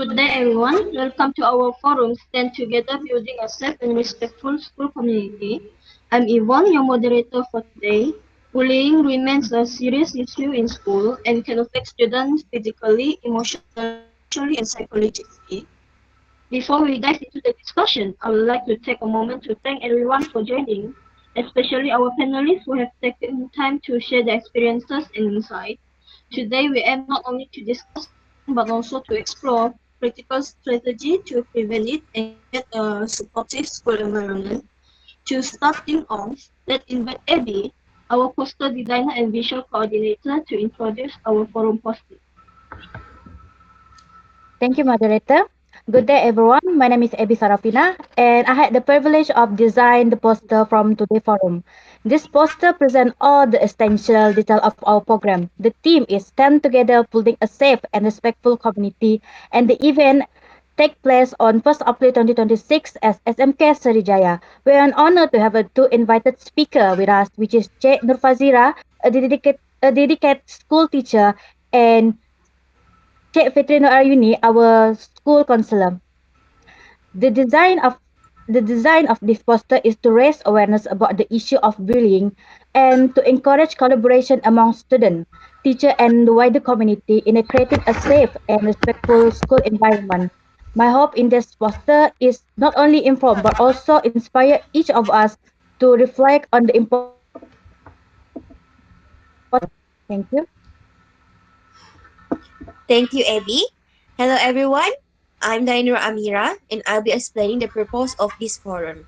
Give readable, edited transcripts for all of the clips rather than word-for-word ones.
Good day, everyone. Welcome to our forum, Stand Together Building a Safe and Respectful School Community. I'm Yvonne, your moderator for today. Bullying remains a serious issue in school and can affect students physically, emotionally, socially, and psychologically. Before we dive into the discussion, I would like to take a moment to thank everyone for joining, especially our panelists who have taken time to share their experiences and insights. Today, we aim not only to discuss bullying but also to explore practical strategy to prevent it and create a supportive school environment. To start things off, let's invite Abby, our poster designer and visual coordinator, to introduce our forum poster. Thank you, moderator. Good day, everyone. My name is Abby Sarafina, and I had the privilege of designing the poster from today's forum. This poster presents all the essential detail of our program. The theme is Stand Together, Building a Safe and Respectful Community, and the event take place on 1st April 2026 at SMK Sriwijaya. We are honored to have two invited speakers with us, which is Cik Nurfazira, a dedicated school teacher, and Cik Fitrino Ayuni, our school counselor. The design of the design of this poster is to raise awareness about the issue of bullying and to encourage collaboration among students, teachers, and the wider community in creating a safe and respectful school environment. My hope in this poster is not only inform but also inspire each of us to reflect on the importance of Thank you. Thank you, Abby. Hello, everyone. I'm Dainur Amira, and I'll be explaining the purpose of this forum.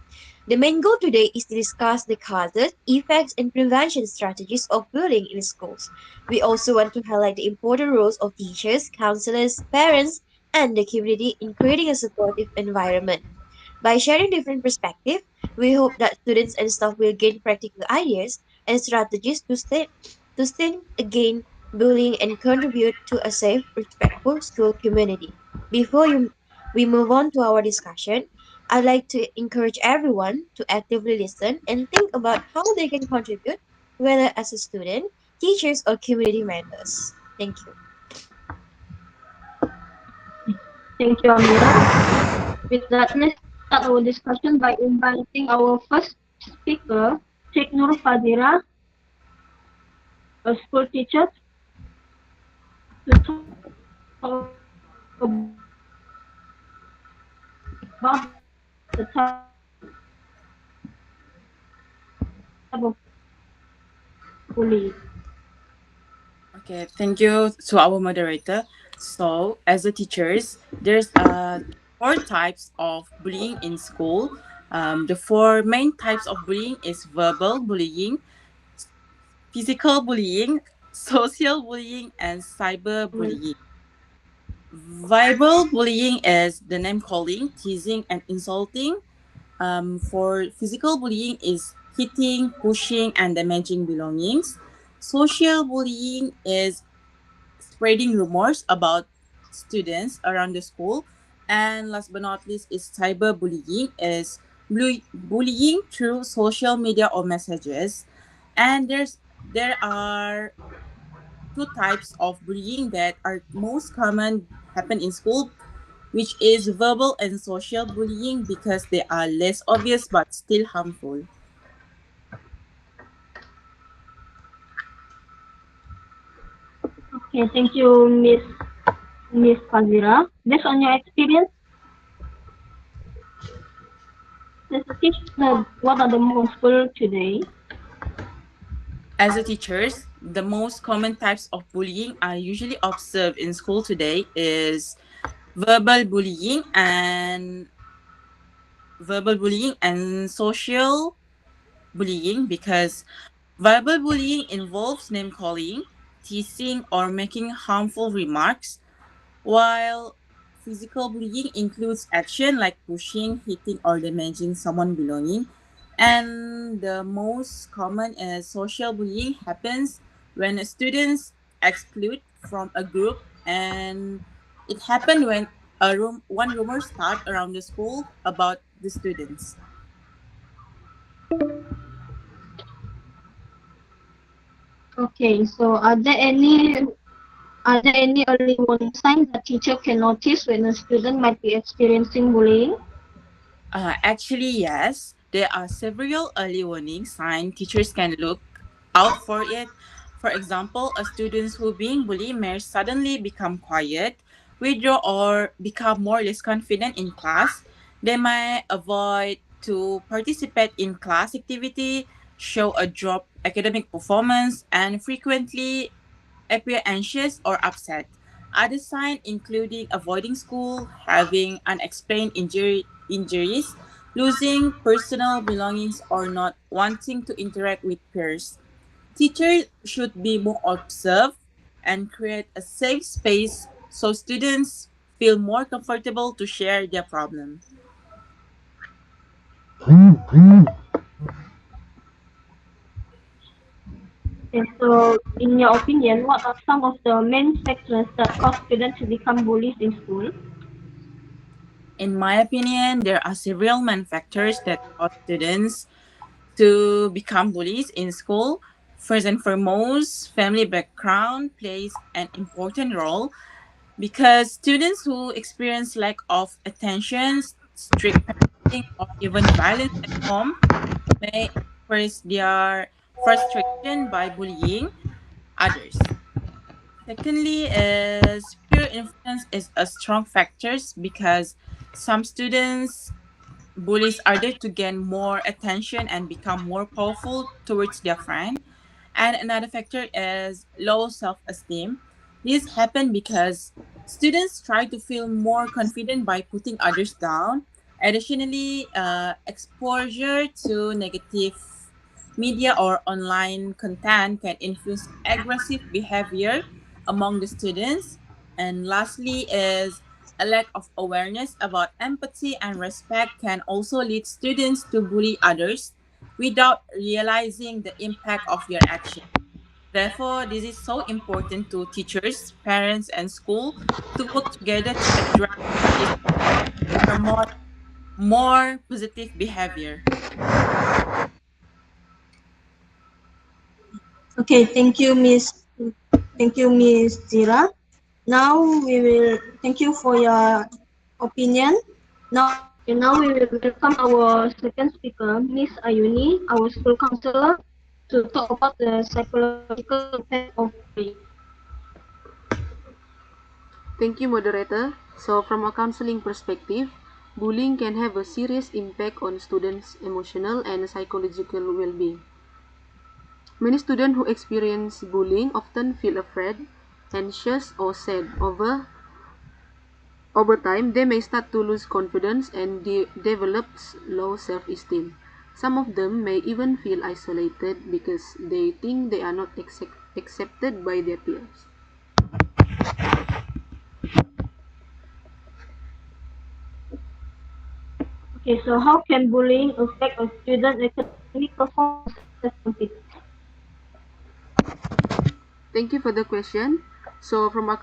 The main goal today is to discuss the causes, effects, and prevention strategies of bullying in schools. We also want to highlight the important roles of teachers, counselors, parents, and the community in creating a supportive environment. By sharing different perspectives, we hope that students and staff will gain practical ideas and strategies to stand against bullying and contribute to a safe, respectful school community. We move on to our discussion, I'd like to encourage everyone to actively listen and think about how they can contribute, whether as a student, teachers, or community members. Thank you. Thank you, Amira. With that, let's start our discussion by inviting our first speaker, Sheikh Nur Fazira, a school teacher, to talk about the type of bullying. Okay, thank you to our moderator. So, as a teachers, there's four types of bullying in school. The four main types of bullying is verbal bullying, physical bullying, social bullying, and cyber bullying. Verbal bullying is the name calling, teasing, and insulting. For physical bullying is hitting, pushing, and damaging belongings. Social bullying is spreading rumors about students around the school. And last but not least is cyberbullying is bullying through social media or messages. And there are two types of bullying that are most common happen in school, which is verbal and social bullying because they are less obvious but still harmful. Okay, thank you, Miss Fazira. Based on your experience as a teacher, what are the most school today? As a teachers, the most common types of bullying are usually observed in school today is verbal bullying and social bullying because verbal bullying involves name calling, teasing, or making harmful remarks, while physical bullying includes action like pushing, hitting, or damaging someone belonging. And the most common is social bullying happens when students exclude from a group, and it happened when one rumor start around the school about the students. Okay, so Are there any early warning signs that teacher can notice when a student might be experiencing bullying? Actually, yes. There are several early warning signs teachers can look out for it. For example, a student who being bullied may suddenly become quiet, withdraw, or become more less confident in class. They may avoid to participate in class activity, show a drop academic performance, and frequently appear anxious or upset. Other signs including avoiding school, having unexplained injuries, losing personal belongings, or not wanting to interact with peers. Teachers should be more observed and create a safe space so students feel more comfortable to share their problem. Okay, so in your opinion, what are some of the main factors that cause students to become bullies in school? In my opinion, there are several main factors that cause students to become bullies in school. First and foremost, family background plays an important role because students who experience lack of attention, strict parenting, or even violence at home may express their frustration by bullying others. Secondly, is peer influence is a strong factor because some students bullies others to gain more attention and become more powerful towards their friend. And another factor is low self-esteem. This happens because students try to feel more confident by putting others down. Additionally, exposure to negative media or online content can influence aggressive behavior among the students. And lastly is a lack of awareness about empathy and respect can also lead students to bully others without realizing the impact of their action. Therefore, this is so important to teachers, parents, and school to work together to address this promote more positive behavior. Okay, thank you, Miss Zira. Now we will thank you for your opinion. Now we will welcome our second speaker, Miss Ayuni, our school counselor, to talk about the psychological impact of bullying. Thank you, moderator. So, from a counseling perspective, bullying can have a serious impact on students' emotional and psychological well being. Many students who experience bullying often feel afraid, anxious, or sad. Over time, they may start to lose confidence and develop low self esteem. Some of them may even feel isolated because they think they are not accepted by their peers. Okay, so how can bullying affect a student's academic performance and self-confidence? Thank you for the question. So, from a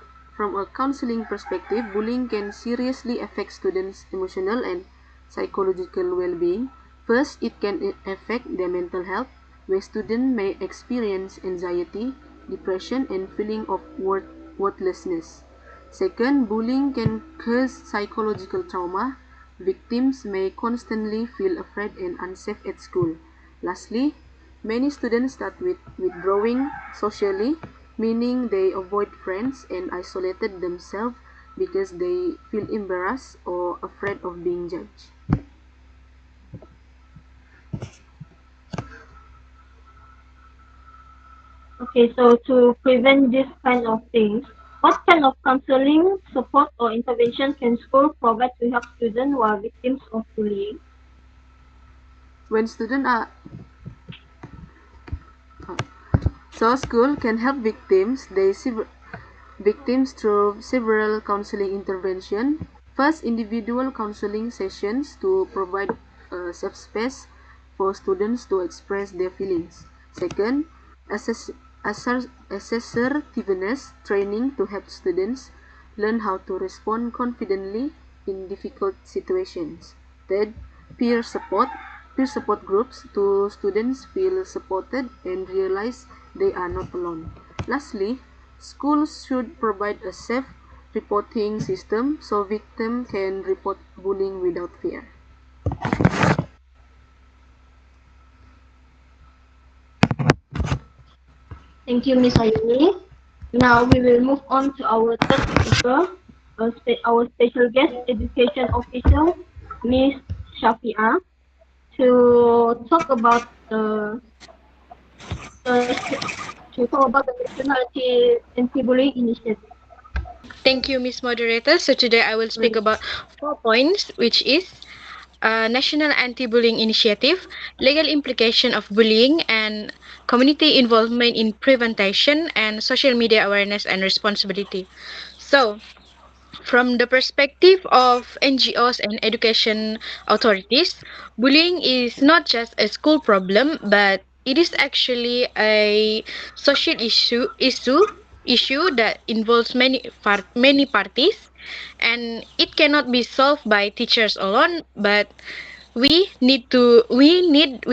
counseling perspective, bullying can seriously affect students' emotional and psychological well-being. First, it can affect their mental health, where students may experience anxiety, depression, and feeling of worthlessness. Second, bullying can cause psychological trauma. Victims may constantly feel afraid and unsafe at school. Lastly, many students start with withdrawing socially, meaning they avoid friends and isolated themselves because they feel embarrassed or afraid of being judged. Okay, so to prevent this kind of things, what kind of counseling, support, or intervention can school provide to help students who are victims of bullying? When students are so school can help victims through several counseling interventions. First, individual counseling sessions to provide a safe space for students to express their feelings. Second, assertiveness training to help students learn how to respond confidently in difficult situations. Third, peer support. Peer support groups to students feel supported and realize they are not alone. Lastly, Schools should provide a safe reporting system so victims can report bullying without fear. Thank you, Miss Ayuni. Now we will move on to our third speaker, our special guest education official, Miss Shafia, to talk about the National Anti-Bullying Initiative. Thank you, Miss Moderator. So today I will speak about 4 points, which is National Anti-Bullying Initiative, legal implication of bullying, and community involvement in prevention, and social media awareness and responsibility. So, from the perspective of NGOs and education authorities, bullying is not just a school problem, but it is actually a social issue that involves many parties, and it cannot be solved by teachers alone, but we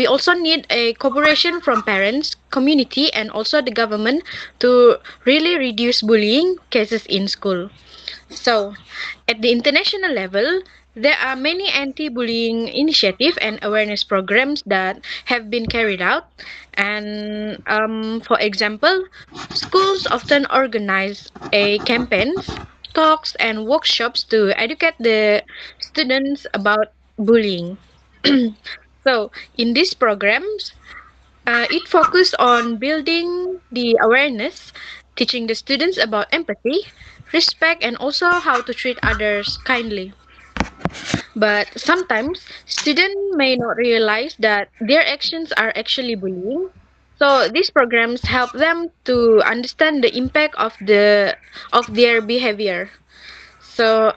also need a cooperation from parents, community, and also the government to really reduce bullying cases in school. So, at the international level, there are many anti-bullying initiatives and awareness programs that have been carried out. And for example, schools often organize a campaigns, talks, and workshops to educate the students about bullying. So, in these programs, it focused on building the awareness, teaching the students about empathy, respect, and also how to treat others kindly. But sometimes students may not realize that their actions are actually bullying. So these programs help them to understand the impact of their behavior. So,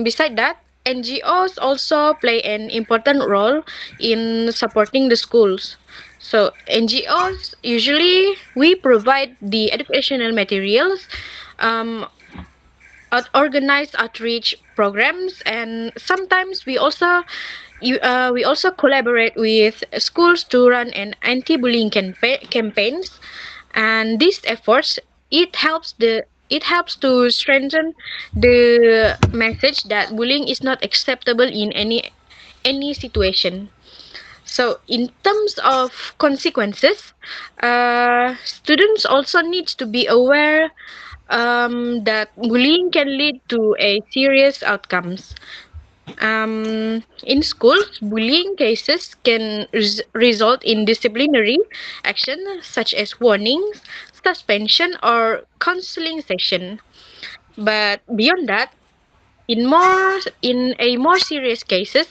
beside that, NGOs also play an important role in supporting the schools. So, NGOs usually we provide the educational materials, um, organize outreach programs, and sometimes we also collaborate with schools to run an anti-bullying campaigns, and these efforts it helps to strengthen the message that bullying is not acceptable in any situation. So in terms of consequences, students also need to be aware that bullying can lead to a serious outcomes. In schools, bullying cases can result in disciplinary action such as warnings, suspension, or counseling session. But beyond that, in a more serious cases,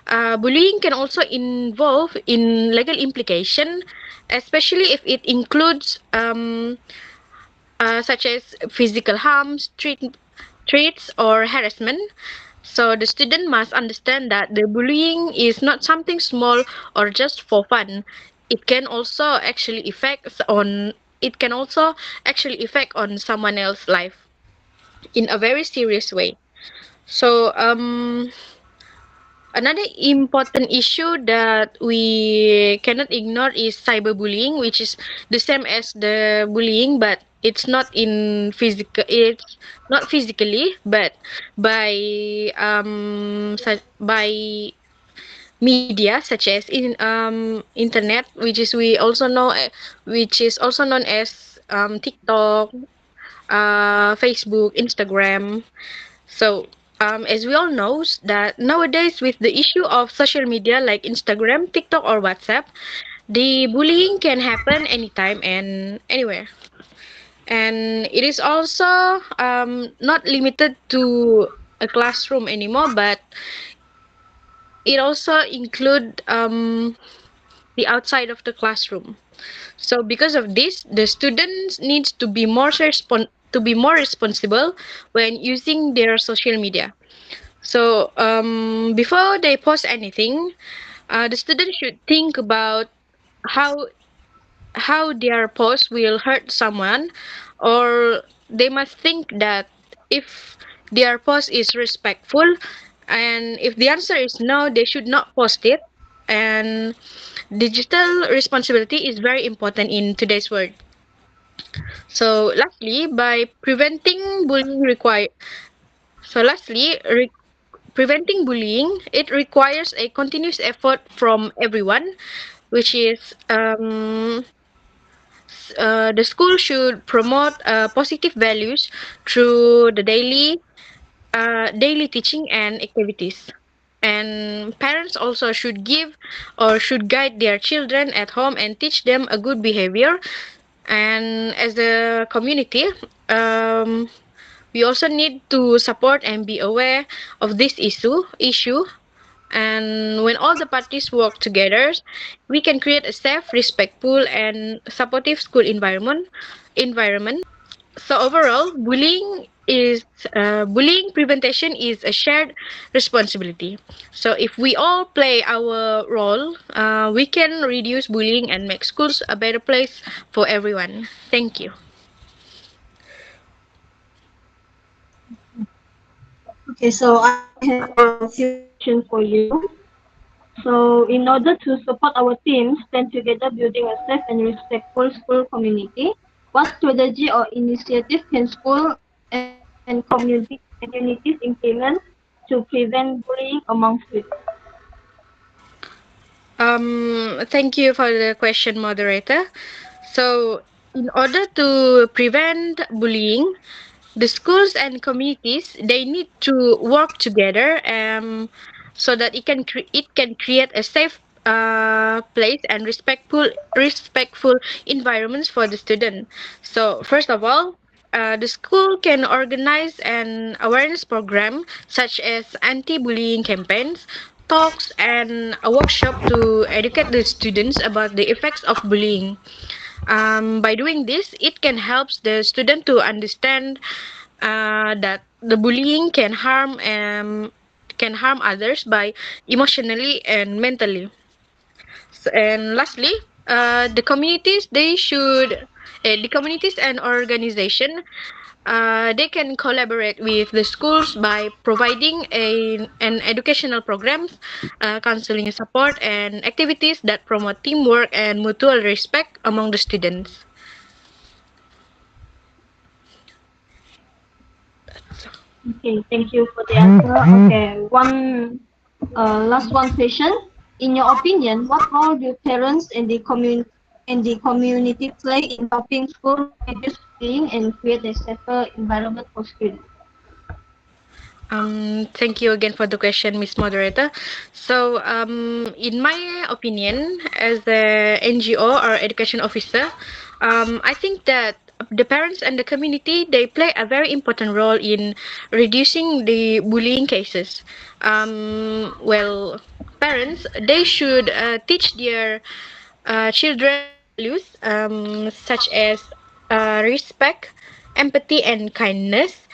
bullying can also involve in legal implication, especially if it includes such as physical harms, threats, or harassment. So the student must understand that the bullying is not something small or just for fun. It can also actually affect on someone else's life in a very serious way. So another important issue that we cannot ignore is cyberbullying, which is the same as the bullying, but it's not physically, but by media such as in internet, which is also known as TikTok, Facebook, Instagram. So, as we all knows that nowadays with the issue of social media like Instagram, TikTok, or WhatsApp, the bullying can happen anytime and anywhere. And it is also not limited to a classroom anymore, but it also include the outside of the classroom. So because of this, the students needs to be more responsible when using their social media. So before they post anything, the students should think about how their post will hurt someone, or they must think that if their post is respectful, and if the answer is no, they should not post it. And digital responsibility is very important in today's world. So lastly, by preventing bullying require so lastly, preventing bullying, it requires a continuous effort from everyone, which is the school should promote positive values through the daily teaching and activities. And parents also should give or should guide their children at home and teach them a good behavior. And as a community, um, we also need to support and be aware of this issue. And when all the parties work together, we can create a safe, respectful, and supportive school environment. So overall, bullying prevention is a shared responsibility. So if we all play our role, we can reduce bullying and make schools a better place for everyone. Thank you. Okay, so I have a few questions for you. So, in order to support our team stand together building a safe and respectful school community, what strategy or initiative can school and communities implement to prevent bullying among students? Thank you for the question, moderator. So, in order to prevent bullying, the schools and communities they need to work together so that it can create a safe place and respectful environments for the student. So first of all, the school can organize an awareness program such as anti-bullying campaigns, talks, and a workshop to educate the students about the effects of bullying. By doing this, it can help the student to understand that the bullying can harm others by emotionally and mentally. And lastly, the communities and organization they can collaborate with the schools by providing an educational programs, counseling support, and activities that promote teamwork and mutual respect among the students. Okay, thank you for the answer. Okay, last one question. In your opinion, what role do parents and the community play in helping school reduce bullying and create a safer environment for students? Thank you again for the question, Miss Moderator. So, in my opinion, as the NGO or education officer, I think that the parents and the community they play a very important role in reducing the bullying cases. Well, parents they should teach their children values such as respect, empathy, and kindness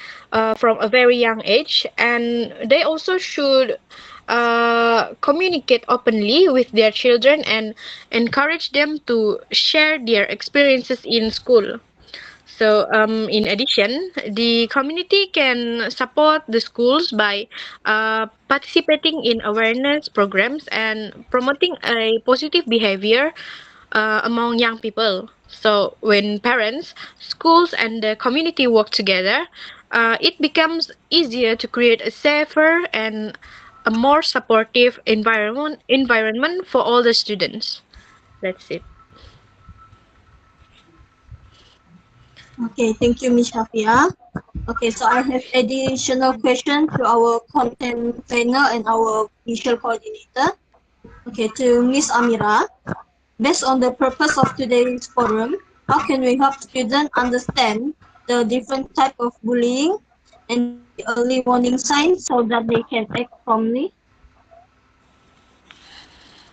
from a very young age, and they also should communicate openly with their children and encourage them to share their experiences in school. So, in addition, the community can support the schools by participating in awareness programs and promoting a positive behavior among young people. So, when parents, schools, and the community work together, it becomes easier to create a safer and a more supportive environment for all the students. That's it. Okay, thank you, Ms. Shafia. Okay, so I have additional question to our content planner and our visual coordinator. Okay, to Ms. Amira. Based on the purpose of today's forum, how can we help students understand the different type of bullying and the early warning signs so that they can act promptly?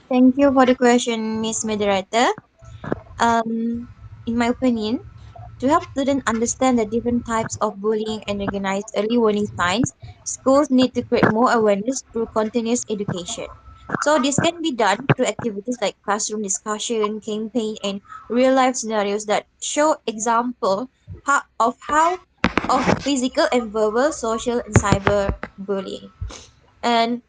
Thank you for the question, Miss Moderator. In my opinion, to help students understand the different types of bullying and recognize early warning signs, schools need to create more awareness through continuous education. So this can be done through activities like classroom discussion, campaign, and real-life scenarios that show example how of physical and verbal, social, and cyber bullying. And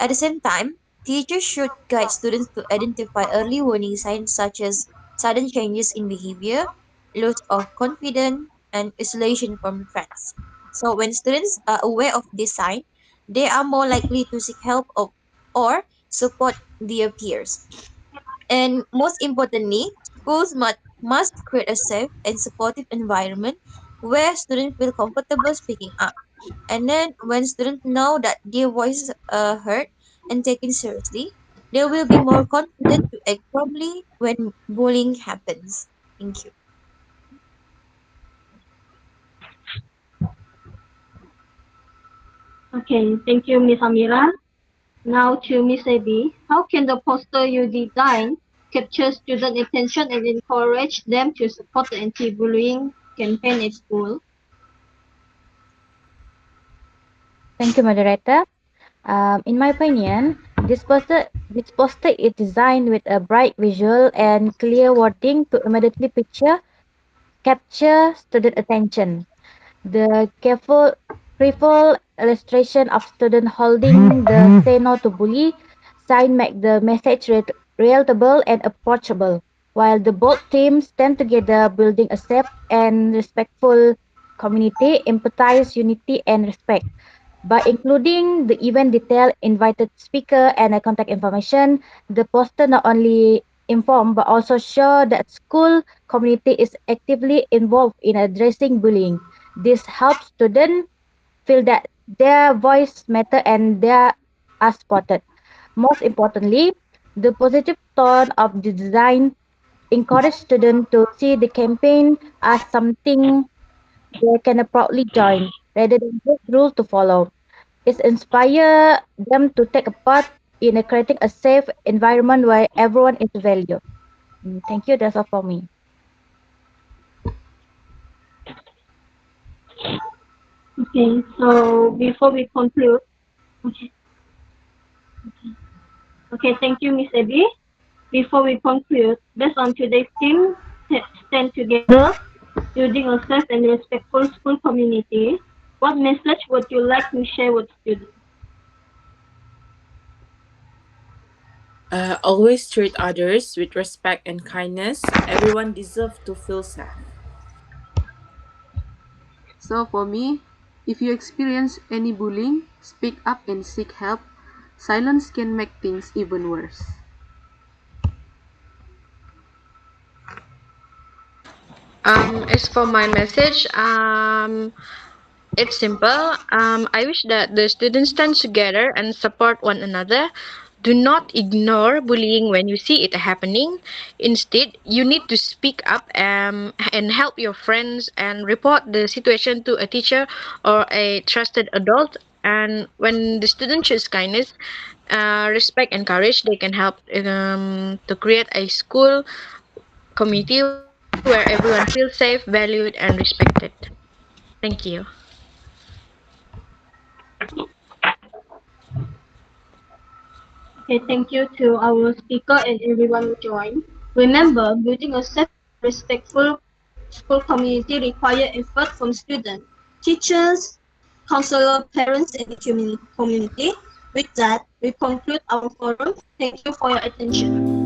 at the same time, teachers should guide students to identify early warning signs such as sudden changes in behavior, loss of confidence, and isolation from friends. So when students are aware of this sign, they are more likely to seek help or support their peers. And most importantly, schools must create a safe and supportive environment where students feel comfortable speaking up. And then when students know that their voices are heard and taken seriously, they will be more confident to act promptly when bullying happens. Thank you. Okay, thank you, Miss Amira. Now to Miss Abby. How can the poster you design capture student attention and encourage them to support the anti-bullying campaign at school? Thank you, moderator. In my opinion, this poster is designed with a bright visual and clear wording to immediately capture student attention. The careful illustration of student holding the "Say No to Bully" sign make the message relatable and approachable, while the bold themes stand together, building a safe and respectful community, empathize, unity, and respect. By including the event detail, invited speaker, and a contact information, the poster not only inform but also show that school community is actively involved in addressing bullying. This helps students feel that their voice matter and they are spotted. Most importantly, the positive tone of the design encourage students to see the campaign as something they can proudly join rather than just rule to follow. It inspires them to take a part in creating a safe environment where everyone is valued. Thank you. That's all for me. Okay, so before we conclude, okay, okay, thank you, Miss Abby. Before we conclude, based on today's theme, stand together, building a safe and respectful school community. What message would you like to share with students? Always treat others with respect and kindness. Everyone deserves to feel safe. So for me, if you experience any bullying, speak up and seek help. Silence can make things even worse. As for my message, it's simple. I wish that the students stand together and support one another. Do not ignore bullying when you see it happening. Instead, you need to speak up and help your friends and report the situation to a teacher or a trusted adult. And when the student shows kindness, respect, and courage, they can help to create a school community where everyone feels safe, valued, and respected. Thank you. Okay, thank you to our speaker and everyone who joined. Remember, building a safe, respectful school community requires effort from students, teachers, counselors, parents, and the community. With that, we conclude our forum. Thank you for your attention.